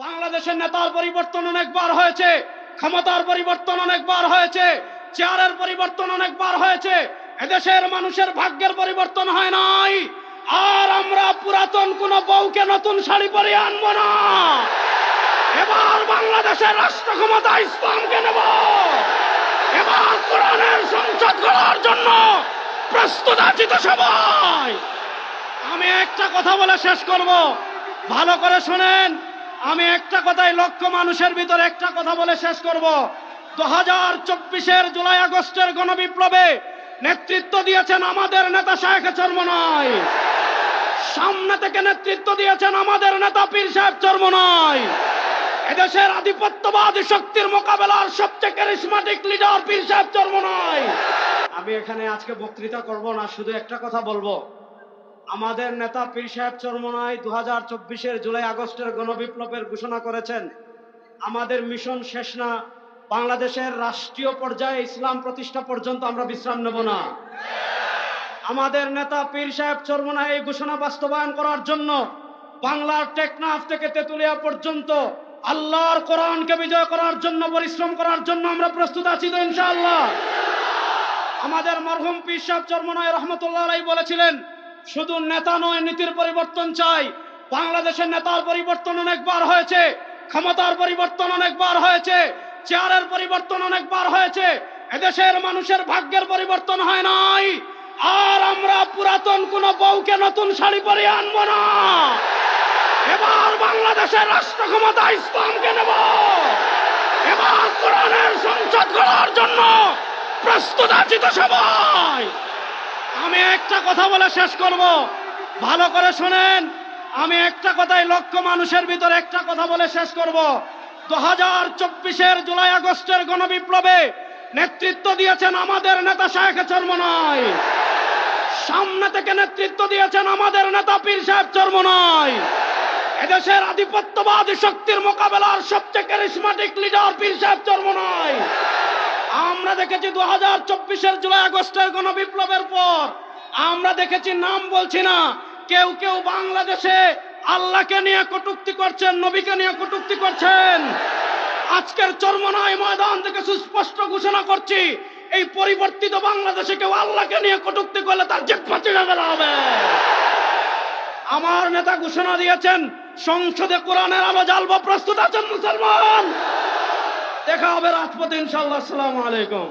বাংলাদেশের নেতার পরিবর্তন অনেকবার হয়েছে, ক্ষমতার পরিবর্তন অনেকবার হয়েছে, চেয়ারের পরিবর্তন অনেকবার হয়েছে, এদেশের মানুষের ভাগ্যের পরিবর্তন হয় নাই। আর আমরা পুরাতন কোন বউকে নতুন শাড়ি পরিয়ে আনবো না। এবার বাংলাদেশের রাষ্ট্র ক্ষমতা ইসলামকে নেব। এবার কোরআনের সংসদ গড়ার জন্য প্রস্তুত আছি তো সবাই। আমি একটা কথা বলে শেষ করব, ভালো করে শোনেন। আমি একটা কথাই লক্ষ মানুষের ভিতরে একটা কথা বলে শেষ করব। 2024-এর জুলাই আগস্টের গণবিপ্লবে নেতৃত্ব দিয়েছেন আমাদের নেতা শায়েখ চরমনাই। সামনে থেকে নেতৃত্ব দিয়েছেন আমাদের নেতা পীর সাহেব চরমনাই। এদেশের আধিপত্যবাদী শক্তির মোকাবেলার সবচেয়ে ক্যারিসমাটিক লিডার পীর সাহেব চরমনাই। আমি এখানে আজকে বক্তৃতা করব না, শুধু একটা কথা বলবো। আমাদের নেতা পীর সাহেব চরমনাই 2024-এর জুলাই আগস্টের গণবিপ্লবের ঘোষণা করেছেন। আমাদের মিশন শেষ না, বাংলাদেশের রাষ্ট্রীয় পর্যায়ে ইসলাম প্রতিষ্ঠা পর্যন্ত আমরা বিশ্রাম নেব না। আমাদের নেতা পীর সাহেব চরমনাই এই ঘোষণা বাস্তবায়ন করার জন্য বাংলার টেকনাফ থেকে তেতুলিয়া পর্যন্ত আল্লাহর কোরআনকে বিজয় করার জন্য পরিশ্রম করার জন্য আমরা প্রস্তুত আছি তো ইনশাআল্লাহ। আমাদের মরহুম পীর সাহেব চরমনাই রহমতুল্লাহ আলাইহি বলেছিলেন, শুধু নেতা নয়, নীতির পরিবর্তন চাই। বাংলাদেশের নেতার পরিবর্তন অনেকবার হয়েছে, ক্ষমতার পরিবর্তন অনেকবার হয়েছে, চেয়ারের পরিবর্তন অনেকবার হয়েছে, এদেশের মানুষের ভাগ্যের পরিবর্তন হয় নাই। আর আমরা পুরাতন কোন বউকে নতুন শাড়ি পরিয়ে আনবো না। এবার বাংলাদেশের রাষ্ট্র ক্ষমতা ইসলামকে নেব। এবার কোরআনের সংসদ গড়ার জন্য প্রস্তুত আছি তো সবাই। আমি একটা কথা বলে শেষ করব, ভালো করে শোনেন। আমি একটা কথাই লক্ষ মানুষের ভিতরে একটা কথা বলে শেষ করব। 2024-এর জুলাই আগস্টের গণবিপ্লবে নেতৃত্ব দিয়েছেন আমাদের নেতা শায়েখ চরমনাই। সামনে থেকে নেতৃত্ব দিয়েছেন আমাদের নেতা পীর সাহেব চরমনাই। এদেশের আধিপত্যবাদী শক্তির মোকাবেলার সবচেয়ে ক্যারিসমাটিক লিডার পীর সাহেব চরমনাই। আমরা দেখেছি 2024-এর জুলাই আগস্টের গণবিপ্লবের পর আমরা দেখেছি, নাম বলছি না, কেউ কেউ বাংলাদেশে আল্লাহকে নিয়ে কটূক্তি করছেন, নবীকে নিয়ে কটূক্তি করছেন। আজকের চরমনাই ময়দান থেকে সুস্পষ্ট ঘোষণা করছি, এই পরিবর্তিত বাংলাদেশে কেউ আল্লাহকে নিয়ে কটূক্তি করলে তার জিহ্বা ফাটিয়ে ফেলা হবে। আমার নেতা ঘোষণা দিয়েছেন, সংসদে কোরআনের আলো জ্বালবো। প্রস্তুত আছেন মুসলমান? দেখা হবে রাজপথে ইনশাআল্লাহ। আসসালামু আলাইকুম।